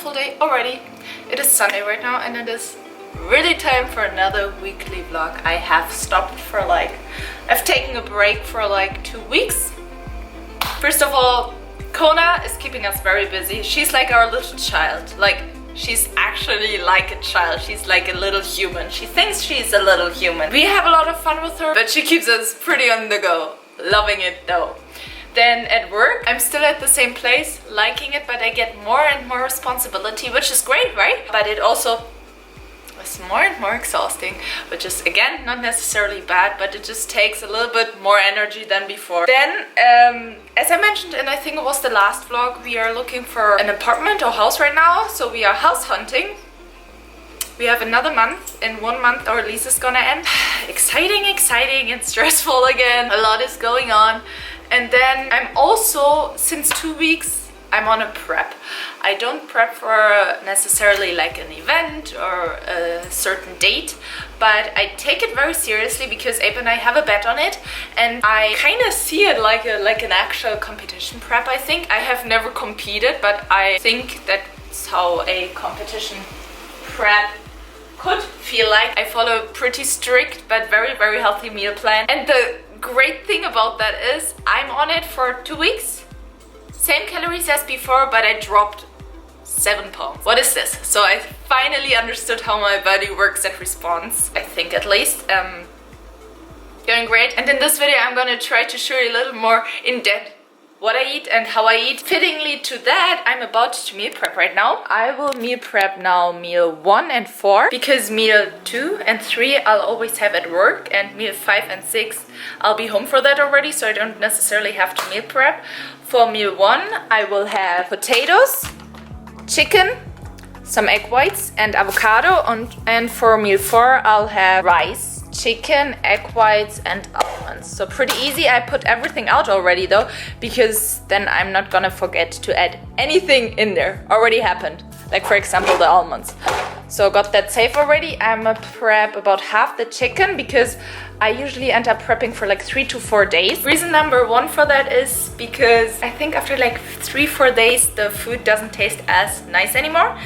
beautiful day already. It is Sunday right now and it is really time for another weekly vlog. I have stopped for I've taken a break for 2 weeks. First of all, Kona is keeping us very busy. She's like our little child. She's actually like a child. She's like a little human. She thinks she's a little human. We have a lot of fun with her, but she keeps us pretty on the go. Loving it though. Then at work, I'm still at the same place, liking it, but I get more and more responsibility, which is great, right? But it also is more and more exhausting, which is again not necessarily bad, but it just takes a little bit more energy than before. Then, as I mentioned in I think it was the last vlog, we are looking for an apartment or house right now, so we are house hunting. We have another month. In 1 month our lease is gonna end. Exciting and stressful again. A lot is going on. And then I'm also, since 2 weeks, I'm on a prep. I don't prep for necessarily an event or a certain date, but I take it very seriously because Abe and I have a bet on it, and I kind of see it like an actual competition prep, I think. I have never competed, but I think that's how a competition prep could feel like. I follow a pretty strict but very healthy meal plan, and the great thing about that is I'm on it for 2 weeks. Same calories as before, but I dropped 7 pounds. What is this? So I finally understood how my body works and responds, I think at least. Going great. And in this video I'm gonna try to show you a little more in depth what I eat and how I eat. Fittingly to that, I'm about to meal prep right now. I will meal prep now meal 1 and 4 because meal 2 and 3 I'll always have at work, and meal 5 and 6 I'll be home for that already, so I don't necessarily have to meal prep. For meal 1 I will have potatoes, chicken, some egg whites and avocado, and for meal 4 I'll have rice, chicken, egg whites and almonds. So pretty easy. I put everything out already though, because then I'm not gonna forget to add anything in there. Already happened, like for example the almonds. So got that safe already. I'm gonna prep about half the chicken because I usually end up prepping for 3 to 4 days. Reason number 1 for that is because I think after 3-4 days the food doesn't taste as nice anymore.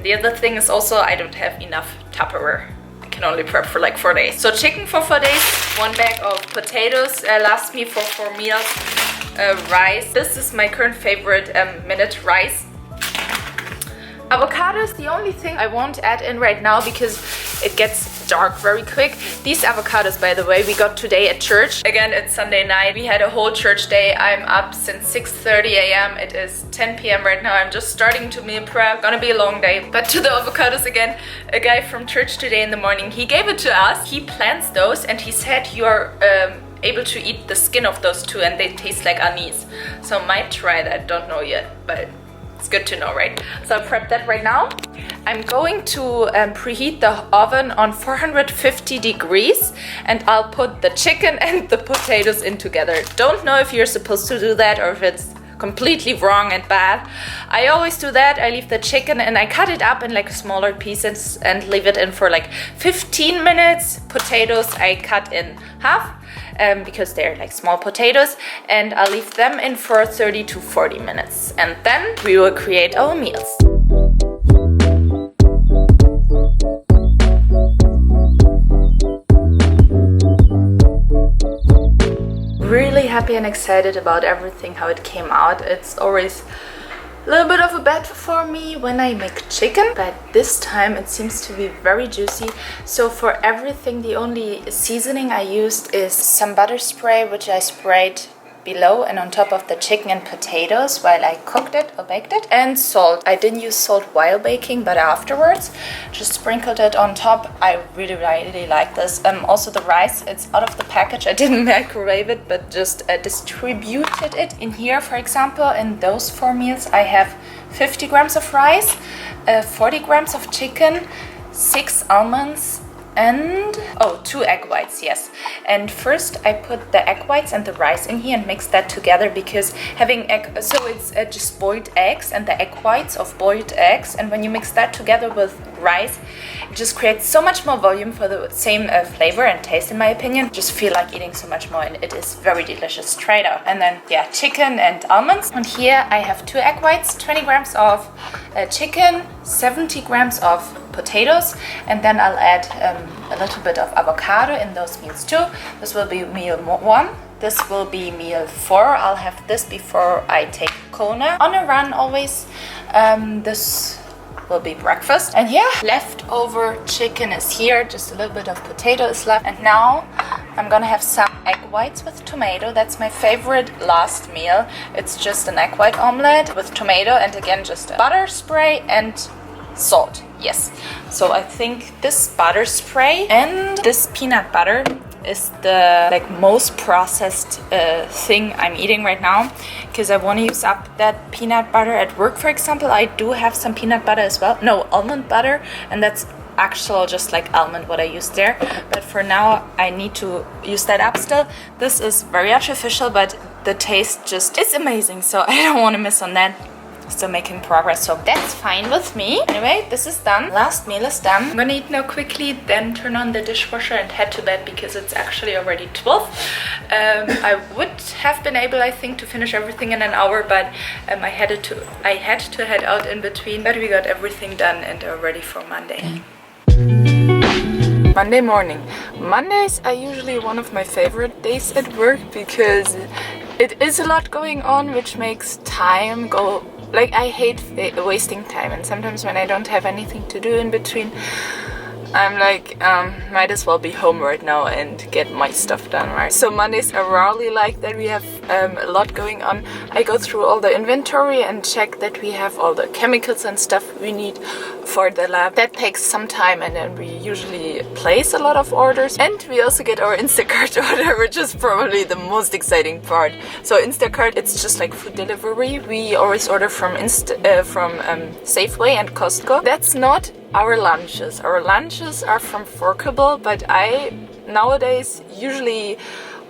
The other thing is also I don't have enough Tupperware. Can only prep for 4 days. So chicken for 4 days, 1 bag of potatoes lasts me for 4 meals, rice. This is my current favorite minute rice. Avocado is the only thing I won't add in right now because it gets dark very quick. These avocados, by the way, we got today at church. Again, it's Sunday night. We had a whole church day. I'm up since 6:30 a.m. It is 10 p.m. right now. I'm just starting to meal prep. Gonna be a long day. But to the avocados again, a guy from church today in the morning, he gave it to us. He plants those and he said you are able to eat the skin of those too, and they taste like anise. So might try that, don't know yet, but it's good to know, right? So I prepped that right now. I'm going to preheat the oven on 450 degrees and I'll put the chicken and the potatoes in together. Don't know if you're supposed to do that or if it's completely wrong and bad. I always do that. I leave the chicken and I cut it up in smaller pieces and leave it in for 15 minutes. Potatoes I cut in half because they're small potatoes, and I'll leave them in for 30 to 40 minutes, and then we will create our meals. Really happy and excited about everything, how it came out. It's always a little bit of a bet for me when I make chicken, but this time it seems to be very juicy. So for everything, the only seasoning I used is some butter spray, which I sprayed below and on top of the chicken and potatoes while I cooked it or baked it, and salt. I didn't use salt while baking, but afterwards just sprinkled it on top. I really like this. Also the rice, it's out of the package. I didn't microwave it, but just distributed it in here. For example, in those 4 meals I have 50 grams of rice, 40 grams of chicken, 6 almonds, and 2 egg whites, yes. And first I put the egg whites and the rice in here and mix that together, because having egg, so it's just boiled eggs and the egg whites of boiled eggs, and when you mix that together with rice, it just creates so much more volume for the same flavor and taste, in my opinion. Just feel like eating so much more, and it is very delicious. Try it out. And then chicken and almonds. And here I have 2 egg whites, 20 grams of chicken, 70 grams of potatoes, and then I'll add a little bit of avocado in those meals too. This will be meal 1. This will be meal 4. I'll have this before I take Kona on a run always. This will be breakfast. And yeah, leftover chicken is here. Just a little bit of potato is left. And now I'm gonna have some egg whites with tomato. That's my favorite last meal. It's just an egg white omelette with tomato and again just a butter spray and salt. Yes. So I think this butter spray and this peanut butter is the most processed thing I'm eating right now, because I want to use up that peanut butter at work. For example, I do have some peanut butter as well, no, almond butter, and that's actual just like almond what I used there, but for now I need to use that up still. This is very artificial, but the taste just is amazing, so I don't want to miss on that. Still making progress, so that's fine with me. Anyway, this is done. Last meal is done. I'm gonna eat now quickly, then turn on the dishwasher and head to bed because it's actually already 12. I would have been able, I think, to finish everything in an hour, but I had to head out in between. But we got everything done and are ready for Monday. Monday morning. Mondays are usually one of my favorite days at work because it is a lot going on, which makes time go. I hate wasting time, and sometimes when I don't have anything to do in between, I'm like, might as well be home right now and get my stuff done, right? So Mondays are rarely like that. We have a lot going on. I go through all the inventory and check that we have all the chemicals and stuff we need for the lab. That takes some time, and then we usually place a lot of orders. And we also get our Instacart order, which is probably the most exciting part. So Instacart, it's just like food delivery. We always order from Safeway and Costco. That's not our lunches. Our lunches are from Forkable, but I nowadays usually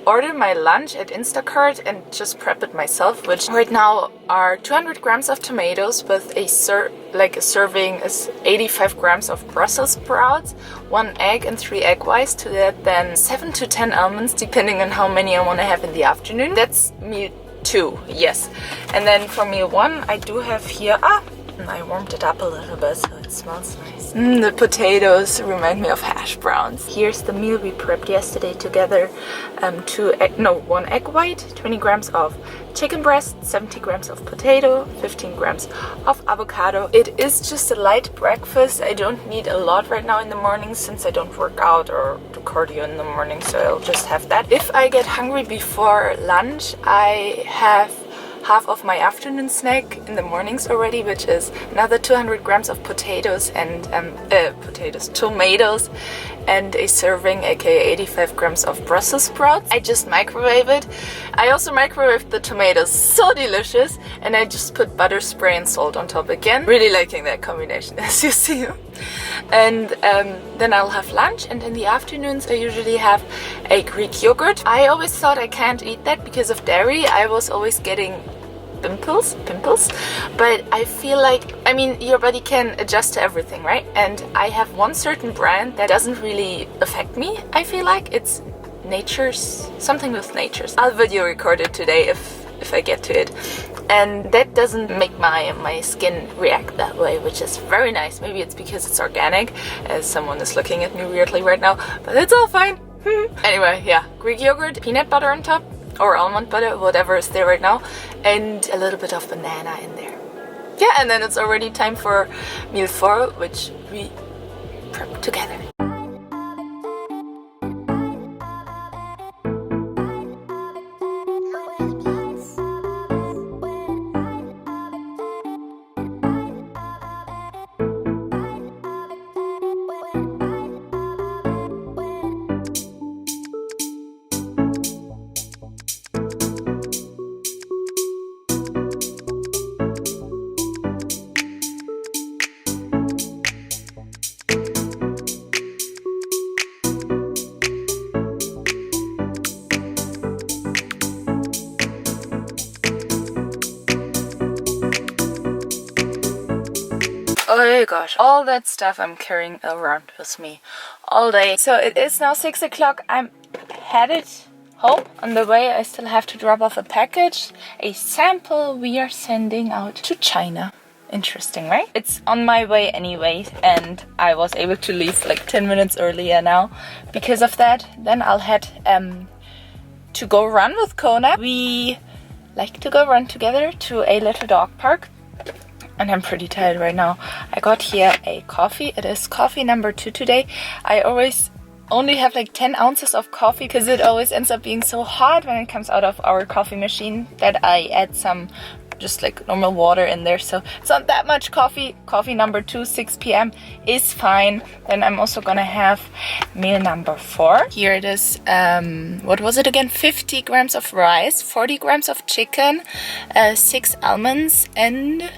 order my lunch at Instacart and just prep it myself, which right now are 200 grams of tomatoes with a serving is 85 grams of Brussels sprouts, 1 egg and 3 egg whites. To that then 7 to 10 almonds, depending on how many I want to have in the afternoon. That's meal 2, yes. And then for meal 1, I do have here, I warmed it up a little bit so it smells nice. The potatoes remind me of hash browns. Here's the meal we prepped yesterday together. 1 egg white, 20 grams of chicken breast, 70 grams of potato, 15 grams of avocado. It is just a light breakfast. I don't need a lot right now in the morning since I don't work out or do cardio in the morning, so I'll just have that. If I get hungry before lunch, I have half of my afternoon snack in the mornings already, which is another 200 grams of potatoes and tomatoes, and a serving, aka 85 grams of Brussels sprouts. I just microwave it. I also microwave the tomatoes, so delicious, and I just put butter spray and salt on top again. Really liking that combination, as you see. And then I'll have lunch, and in the afternoons I usually have a Greek yogurt. I always thought I can't eat that because of dairy. I was always getting pimples, but I feel like, I mean, your body can adjust to everything, right? And I have one certain brand that doesn't really affect me. I feel like it's Nature's, something with Nature's. I'll video record it today if I get to it. And that doesn't make my skin react that way, which is very nice. Maybe it's because it's organic, as someone is looking at me weirdly right now, but it's all fine. Anyway, yeah, Greek yogurt, peanut butter on top, or almond butter, whatever is there right now, and a little bit of banana in there. Yeah, and then it's already time for meal 4, which we prep together. Oh gosh, all that stuff I'm carrying around with me all day. So it is now 6 o'clock. I'm headed home. On the way I still have to drop off a package, a sample we are sending out to China. Interesting, right? It's on my way anyway, and I was able to leave like 10 minutes earlier now because of that. Then I'll head to go run with Kona. We like to go run together to a little dog park, and I'm pretty tired right now. I got here a coffee. It is coffee number 2 today. I always only have like 10 ounces of coffee because it always ends up being so hot when it comes out of our coffee machine that I add some just like normal water in there, so it's not that much coffee. Coffee number 2, 6 p.m. is fine. Then I'm also gonna have meal number 4. Here it is, what was it again? 50 grams of rice, 40 grams of chicken, 6 almonds, and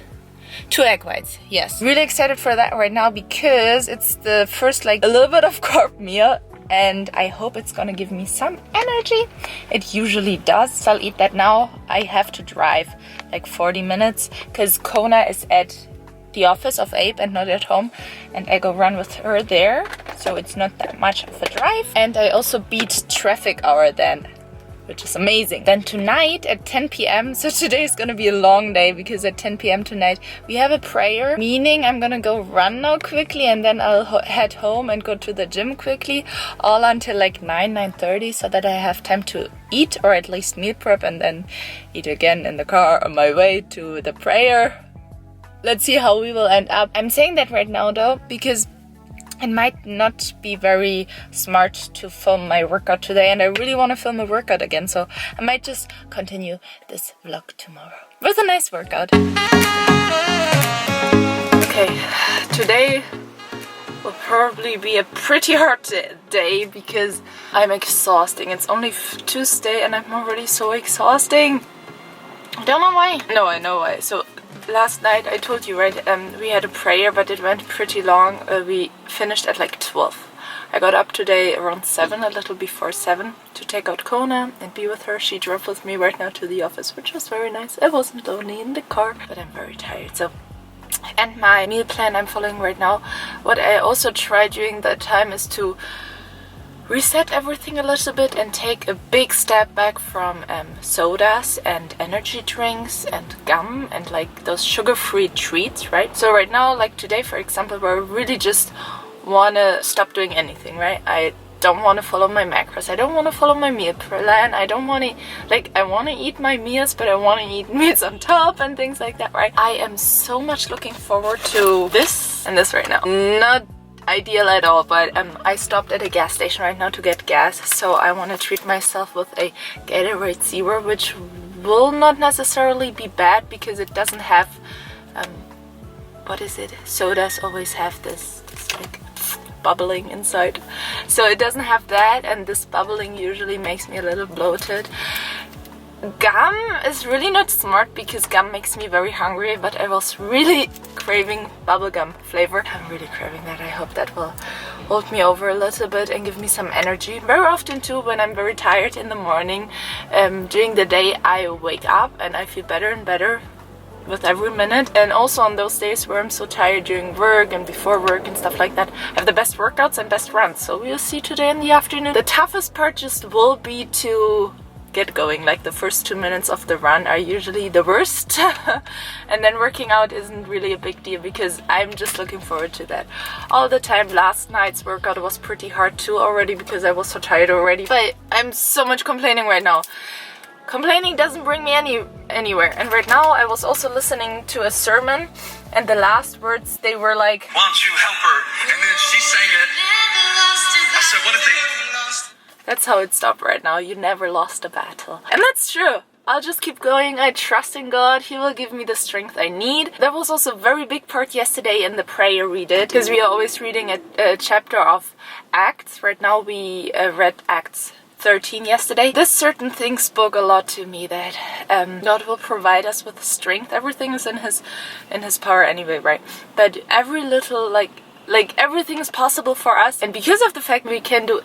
2 egg whites. Yes, really excited for that right now because it's the first like a little bit of carb meal, and I hope it's gonna give me some energy. It usually does, so I'll eat that now. I have to drive like 40 minutes because Kona is at the office of Abe and not at home, and I go run with her there, so it's not that much of a drive. And I also beat traffic hour then, which is amazing. Then tonight at 10 p.m. so today is gonna be a long day because at 10 p.m. tonight we have a prayer, meaning I'm gonna go run now quickly, and then I'll head home and go to the gym quickly, all until like 9:30, so that I have time to eat, or at least meal prep, and then eat again in the car on my way to the prayer. Let's see how we will end up. I'm saying that right now though because it might not be very smart to film my workout today, and I really want to film a workout again, so I might just continue this vlog tomorrow with a nice workout. Okay, today will probably be a pretty hard day because I'm exhausting. It's only Tuesday and I'm already so exhausting. I don't know why. No, I know why. So last night I told you, right, we had a prayer, but it went pretty long. We finished at like 12. I got up today around 7, a little before 7, to take out Kona and be with her. She drove with me right now to the office, which was very nice. I wasn't lonely in the car, but I'm very tired. So, and my meal plan I'm following right now. What I also try during that time is to reset everything a little bit and take a big step back from sodas and energy drinks and gum and like those sugar-free treats, right? So right now, like today for example, where I really just want to stop doing anything, right? I don't want to follow my macros, I don't want to follow my meal plan, I don't want to, like, I want to eat my meals, but I want to eat meals on top and things like that, right? I am so much looking forward to this and this right now. Not ideal at all, but I stopped at a gas station right now to get gas, so I want to treat myself with a Gatorade Zero, which will not necessarily be bad because it doesn't have what is it? Sodas always have this like bubbling inside, so it doesn't have that, and this bubbling usually makes me a little bloated. Gum is really not smart because gum makes me very hungry, but I was really craving bubblegum flavor. I'm really craving that. I hope that will hold me over a little bit and give me some energy. Very often too, when I'm very tired in the morning, during the day I wake up and I feel better and better with every minute, and also on those days where I'm so tired during work and before work and stuff like that, I have the best workouts and best runs. So we'll see today in the afternoon. The toughest part just will be to get going. Like the first 2 minutes of the run are usually the worst and then working out isn't really a big deal because I'm just looking forward to that all the time. Last night's workout was pretty hard too already because I was so tired already, but I'm so much complaining right now. Complaining doesn't bring me anywhere. And right now I was also listening to a sermon, and the last words, they were like, "Why don't you help her?" And then she sang it. I said, what if they lost? That's how it stopped right now. You never lost a battle. And that's true. I'll just keep going. I trust in God. He will give me the strength I need. That was also a very big part yesterday in the prayer we did, because we are always reading a chapter of Acts. Right now we read Acts 13 yesterday. This certain thing spoke a lot to me, that God will provide us with strength. Everything is in his power anyway, right? But every little like everything is possible for us, and because of the fact we can do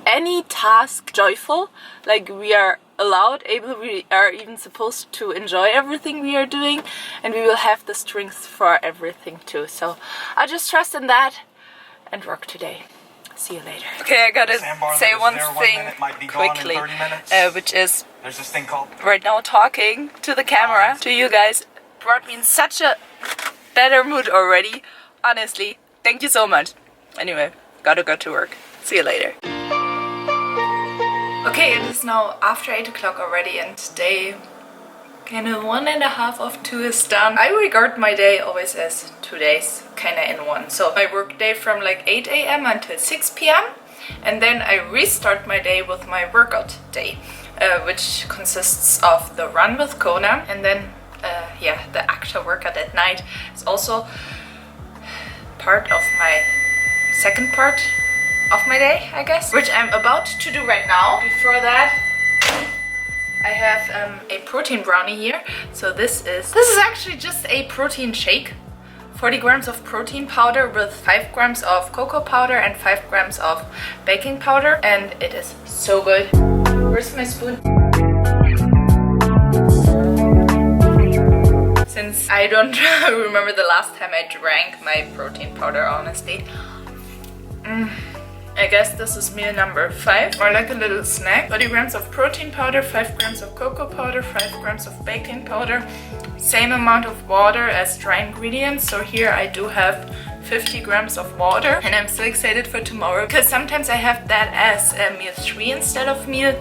any task joyful, like we are allowed, able, we are even supposed to enjoy everything we are doing, and we will have the strength for everything too. So I just trust in that and work today. See you later. Okay, I gotta say one thing quickly, which is, there's this thing called right now talking to the camera, to you guys, brought me in such a better mood already. Honestly, thank you so much. Anyway, gotta go to work. See you later. Okay, it is now after 8 o'clock already and day kinda 1.5 of 2 is done. I regard my day always as 2 days kinda in one. So I work day from like 8 a.m. until 6 p.m. and then I restart my day with my workout day, which consists of the run with Kona and then yeah, the actual workout at night is also part of my second part of my day, I guess, which I'm about to do right now. Before that, I have a protein brownie here. So this is actually just a protein shake. 40 grams of protein powder with 5 grams of cocoa powder and 5 grams of baking powder, and it is so good. Where's my spoon? Since I don't remember the last time I drank my protein powder, honestly. I guess this is meal number 5, or like a little snack. 40 grams of protein powder, 5 grams of cocoa powder, 5 grams of baking powder, same amount of water as dry ingredients. So here I do have 50 grams of water, and I'm so excited for tomorrow because sometimes I have that as meal 3 instead of meal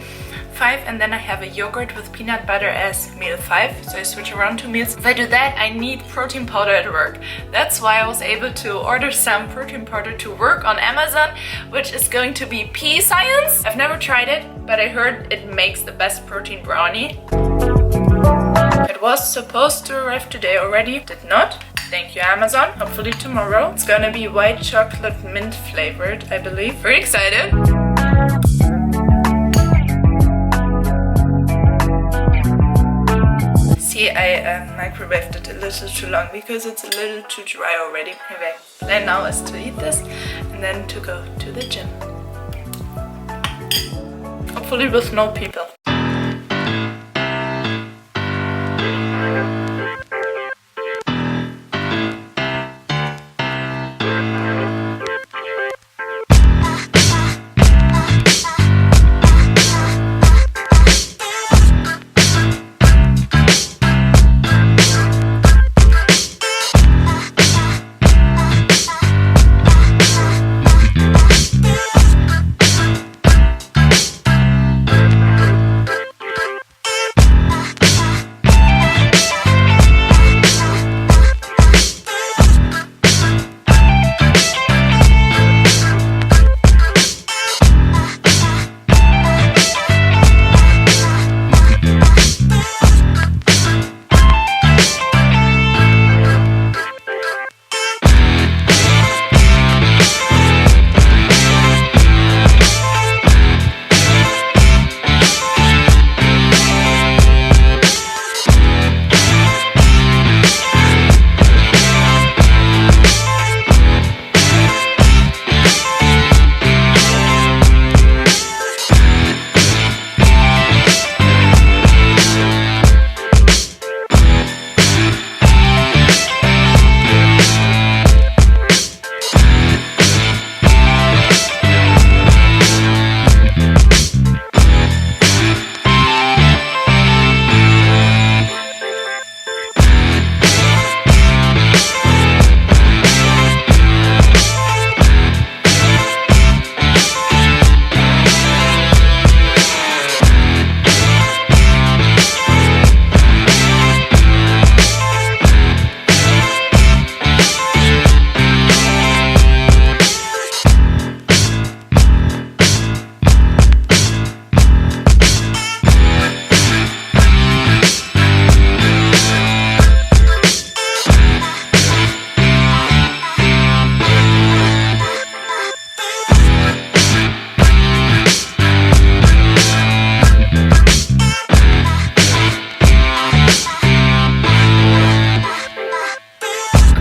5, and then I have a yogurt with peanut butter as meal 5, so I switch around 2 meals. If I do that, I need protein powder at work. That's why I was able to order some protein powder to work on Amazon, which is going to be pea science. I've never tried it, but I heard it makes the best protein brownie. It was supposed to arrive today already, did not. Thank you, Amazon. Hopefully tomorrow. It's gonna be white chocolate mint flavored, I believe. Very excited. See, I microwaved it a little too long because it's a little too dry already. Anyway, plan now is to eat this and then to go to the gym. Hopefully with no people.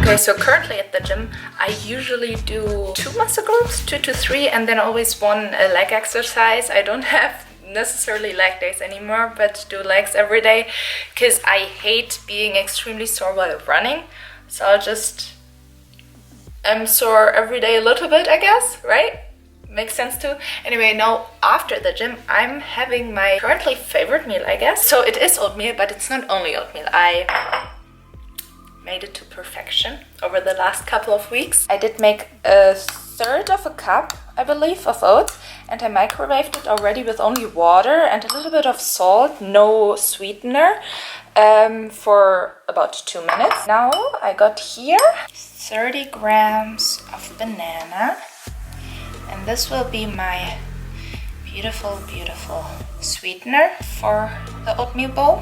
Okay, so currently at the gym, I usually do 2 muscle groups, 2 to 3, and then always one leg exercise. I don't have necessarily leg days anymore, but do legs every day because I hate being extremely sore while running. So I'm sore every day a little bit, I guess, right? Makes sense too. Anyway, now after the gym, I'm having my currently favorite meal, I guess. So it is oatmeal, but it's not only oatmeal. I made it to perfection over the last couple of weeks. I did make a third of a cup, I believe, of oats, and I microwaved it already with only water and a little bit of salt, no sweetener, for about 2 minutes. Now I got here 30 grams of banana, and this will be my beautiful, beautiful sweetener for the oatmeal bowl.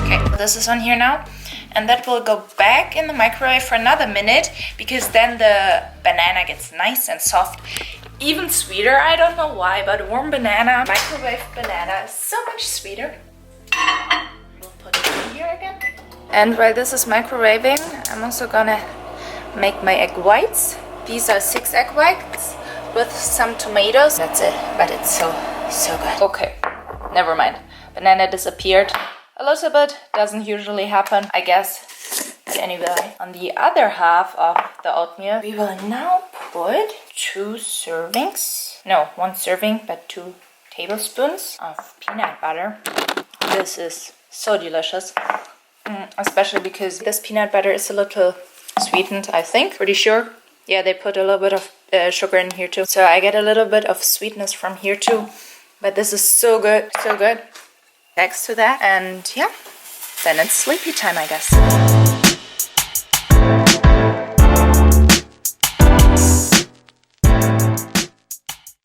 Okay, this is on here now, and that will go back in the microwave for another minute, because then the banana gets nice and soft, even sweeter. I don't know why, but warm banana, microwave banana is so much sweeter. We'll put it in here again. And while this is microwaving, I'm also gonna make my egg whites. These are 6 egg whites with some tomatoes. That's it, but it's so good. Okay, never mind. Banana disappeared. A little bit, doesn't usually happen, I guess. But anyway, on the other half of the oatmeal, we will now put 2 servings. No, 1 serving, but 2 tablespoons of peanut butter. This is so delicious. Especially because this peanut butter is a little sweetened, I think. Pretty sure. Yeah, they put a little bit of sugar in here too. So I get a little bit of sweetness from here too. But this is so good, so good. Next to that, and yeah, then it's sleepy time, I guess.